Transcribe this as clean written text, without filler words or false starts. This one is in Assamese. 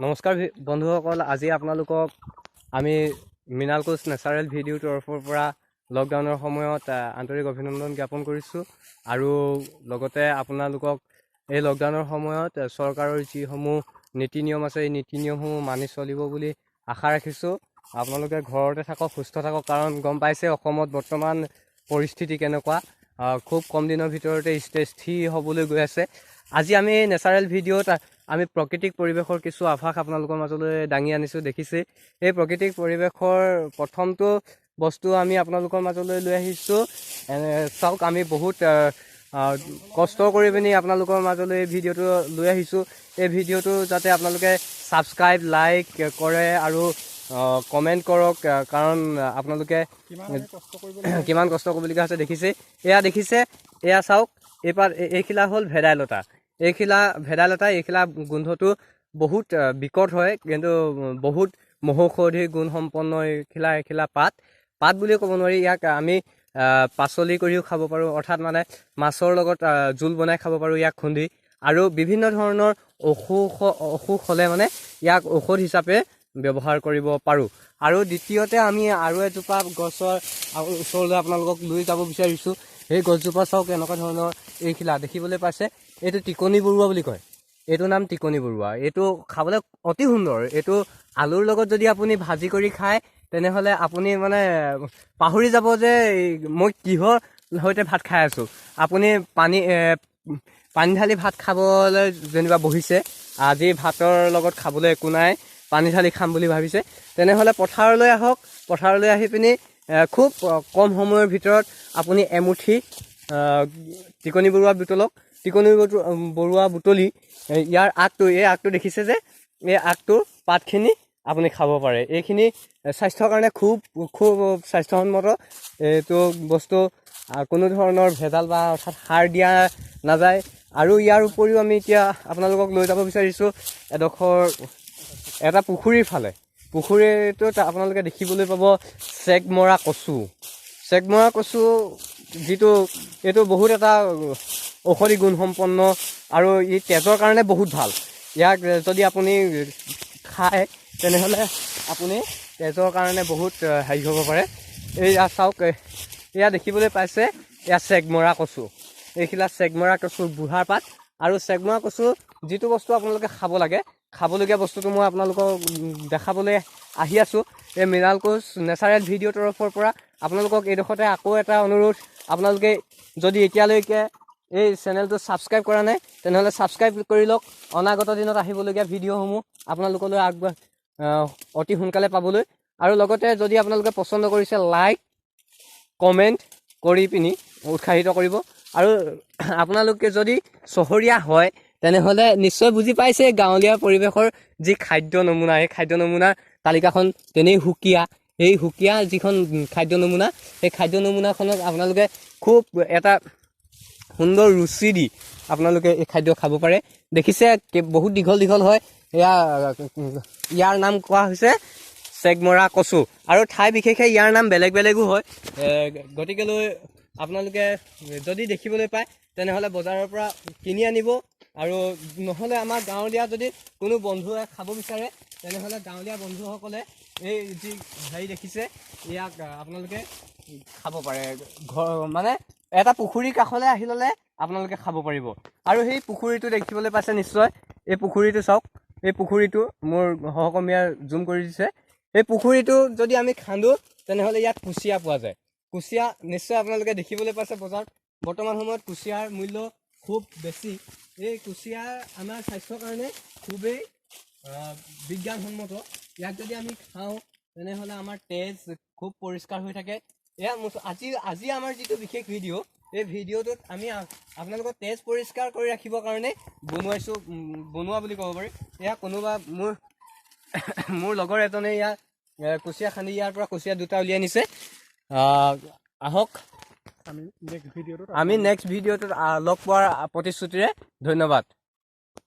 নমস্কাৰ বন্ধুসকল, আজি আপোনালোকক আমি মৃণাল কোচ নেচাৰেল ভিডিঅ'ৰ তৰফৰ পৰা লকডাউনৰ সময়ত আন্তৰিক অভিনন্দন জ্ঞাপন কৰিছোঁ। আৰু লগতে আপোনালোকক এই লকডাউনৰ সময়ত চৰকাৰৰ যিসমূহ নীতি নিয়ম আছে, এই নীতি নিয়মসমূহ মানি চলিব বুলি আশা ৰাখিছোঁ। আপোনালোকে ঘৰতে থাকক, সুস্থ থাকক, কাৰণ গম পাইছে অসমত বৰ্তমান পৰিস্থিতি কেনেকুৱা। খুব কম দিনৰ ভিতৰতে ষ্টেজ 3 হ'বলৈ গৈ আছে। আজি আমি নেচাৰেল ভিডিঅ'ত আমি প্ৰাকৃতিক পৰিৱেশৰ কিছু আভাস আপোনালোকৰ মাজলৈ দাঙি আনিছোঁ। দেখিছে এই প্ৰাকৃতিক পৰিৱেশৰ প্ৰথমটো বস্তু আমি আপোনালোকৰ মাজলৈ লৈ আহিছোঁ। চাওক, আমি বহুত কষ্ট কৰি পিনি আপোনালোকৰ মাজলৈ এই ভিডিঅ'টো লৈ আহিছোঁ। এই ভিডিঅ'টো যাতে আপোনালোকে ছাবস্ক্ৰাইব, লাইক কৰে আৰু কমেণ্ট কৰক, কাৰণ আপোনালোকে কিমান কষ্ট কৰিবলগীয়া হৈছে। দেখিছে এয়া চাওক, এইখিলা হ'ল ভেদাইলতা। এইখিলা গোন্ধটো বহুত বিকট হয়, কিন্তু বহুত মহৌষধি গুণসম্পন্ন এইখিলা পাত বুলি ক'ব নোৱাৰি। ইয়াক আমি পাচলি কৰিও খাব পাৰোঁ, অৰ্থাৎ মানে মাছৰ লগত জোল বনাই খাব পাৰোঁ ইয়াক খুন্দি। আৰু বিভিন্ন ধৰণৰ অসুখ হ'লে মানে ইয়াক ঔষধ হিচাপে ব্যৱহাৰ কৰিব পাৰোঁ। আৰু দ্বিতীয়তে আমি আৰু এজোপা গছৰ ওচৰলৈ আপোনালোকক লৈ যাব বিচাৰিছোঁ। সেই গছজোপা চাওক, এনেকুৱা ধৰণৰ এইখিলা দেখিবলৈ পাইছে। এইটো টিকনি বৰুৱা বুলি কয়। এইটোৰ নাম টিকনি বৰুৱা। এইটো খাবলৈ অতি সুন্দৰ। এইটো আলুৰ লগত যদি আপুনি ভাজি কৰি খায়, তেনেহ'লে আপুনি মানে পাহৰি যাব যে মই কিহৰ সৈতে ভাত খাই আছোঁ। আপুনি পানী ঢালি ভাত খাবলৈ যেনিবা বহিছে, আজি ভাতৰ লগত খাবলৈ একো নাই, পানী ঢালি খাম বুলি ভাবিছে, তেনেহ'লে পথাৰলৈ আহক। পথাৰলৈ আহি পিনি খুব কম সময়ৰ ভিতৰত আপুনি এমুঠি টিকনি বৰুৱা বুটলক। টিকনি বৰুৱা বুটলি ইয়াৰ এই আগটো দেখিছে যে, এই আগটোৰ পাতখিনি আপুনি খাব পাৰে। এইখিনি স্বাস্থ্যৰ কাৰণে খুব স্বাস্থ্যসন্মত। এইটো বস্তু কোনো ধৰণৰ ভেজাল বা অৰ্থাৎ সাৰ দিয়া নাযায়। আৰু ইয়াৰ উপৰিও আমি এতিয়া আপোনালোকক লৈ যাব বিচাৰিছোঁ এটা পুখুৰীৰ ফালে। পুখুৰীটোত আপোনালোকে দেখিবলৈ পাব চেগমৰা কচু, এইটো বহুত এটা ঔষধি গুণসম্পন্ন আৰু ই তেজৰ কাৰণে বহুত ভাল। ইয়াক যদি আপুনি খায়, তেনেহ'লে আপুনি তেজৰ কাৰণে বহুত হেৰি হ'ব পাৰে। এয়া চাওক, এয়া দেখিবলৈ পাইছে, এয়া চেগমৰা কচু। এইখিলা চেগমৰা কচু বুঢ়াৰ পাত। আৰু চেগমৰা কচু যিটো বস্তু আপোনালোকে খাবলগীয়া বস্তুটো মই আপোনালোকক দেখাবলৈ আহি আছোঁ। এই মৃণাল কোচ নেচাৰেল ভিডিঅ'ৰ তৰফৰ পৰা আপোনালোকক এইডোখৰতে আকৌ এটা অনুৰোধ, আপোনালোকে যদি এতিয়ালৈকে এই চেনেলটো ছাবস্ক্ৰাইব কৰা নাই, তেনেহ'লে ছাবস্ক্ৰাইব কৰি লওক, অনাগত দিনত আহিবলগীয়া ভিডিঅ'সমূহ আপোনালোকলৈ অতি সোনকালে পাবলৈ। আৰু লগতে যদি আপোনালোকে পচন্দ কৰিছে, লাইক কমেণ্ট কৰি পিনি উৎসাহিত কৰিব। আৰু আপোনালোকে যদি চহৰীয়া হয়, তেনেহ'লে নিশ্চয় বুজি পাইছে গাঁৱলীয়া পৰিৱেশৰ যি খাদ্য নমুনা, এই খাদ্য নমুনাৰ তালিকাখন তেনেই সুকীয়া। এই সুকীয়া যিখন খাদ্য নমুনা, সেই খাদ্য নমুনাখনত আপোনালোকে খুব এটা সুন্দৰ ৰুচি দি আপোনালোকে এই খাদ্য খাব পাৰে। দেখিছে বহুত দীঘল হয়। ইয়াৰ নাম কোৱা হৈছে চেগমৰা কচু। আৰু ঠাই বিশেষে ইয়াৰ নাম বেলেগো হয়। গতিকেলৈ আপোনালোকে যদি দেখিবলৈ পায়, তেনেহ'লে বজাৰৰ পৰা কিনি আনিব। আৰু নহ'লে আমাৰ গাঁৱলীয়া যদি কোনো বন্ধুৱে খাব বিচাৰে, তেনেহ'লে গাঁৱলীয়া বন্ধুসকলে এই যি হেৰি দেখিছে, ইয়াক আপোনালোকে খাব পাৰে। মানে এটা পুখুৰীৰ কাষলৈ আহি ল'লে আপোনালোকে খাব পাৰিব। আৰু সেই পুখুৰীটো দেখিবলৈ পাইছে নিশ্চয়। এই পুখুৰীটো চাওক, এই পুখুৰীটো মোৰ সহকৰ্মীয়ে জুম কৰি দিছে। এই পুখুৰীটো যদি আমি খান্দো, তেনেহ'লে ইয়াত কুচিয়া পোৱা যায়। কুচিয়া নিশ্চয় আপোনালোকে দেখিবলৈ পাইছে বজাৰত। বৰ্তমান সময়ত কুচিয়াৰ মূল্য খুব বেছি। এই কুচিয়া আমাৰ স্বাস্থ্যৰ কাৰণে খুবেই বিজ্ঞানসন্মত। ইয়াক যদি আমি খাওঁ, তেনেহ'লে আমাৰ তেজ খুব পৰিষ্কাৰ হৈ থাকে। আজি আমাৰ যিটো বিশেষ ভিডিঅ', এই ভিডিঅ'টোত আমি আপোনালোকৰ তেজ পৰিষ্কাৰ কৰি ৰাখিবৰ কাৰণে বনোৱা বুলি ক'ব পাৰি। এয়া কোনোবা মোৰ লগৰ এজনে ইয়াত কুচিয়া খান্দি ইয়াৰ পৰা কুচিয়া দুটা উলিয়াই নিছে। আহক, আমি নেক্সট ভিডিঅ'টোত লগ পোৱাৰ প্ৰতিশ্ৰুতিৰে। ধন্যবাদ।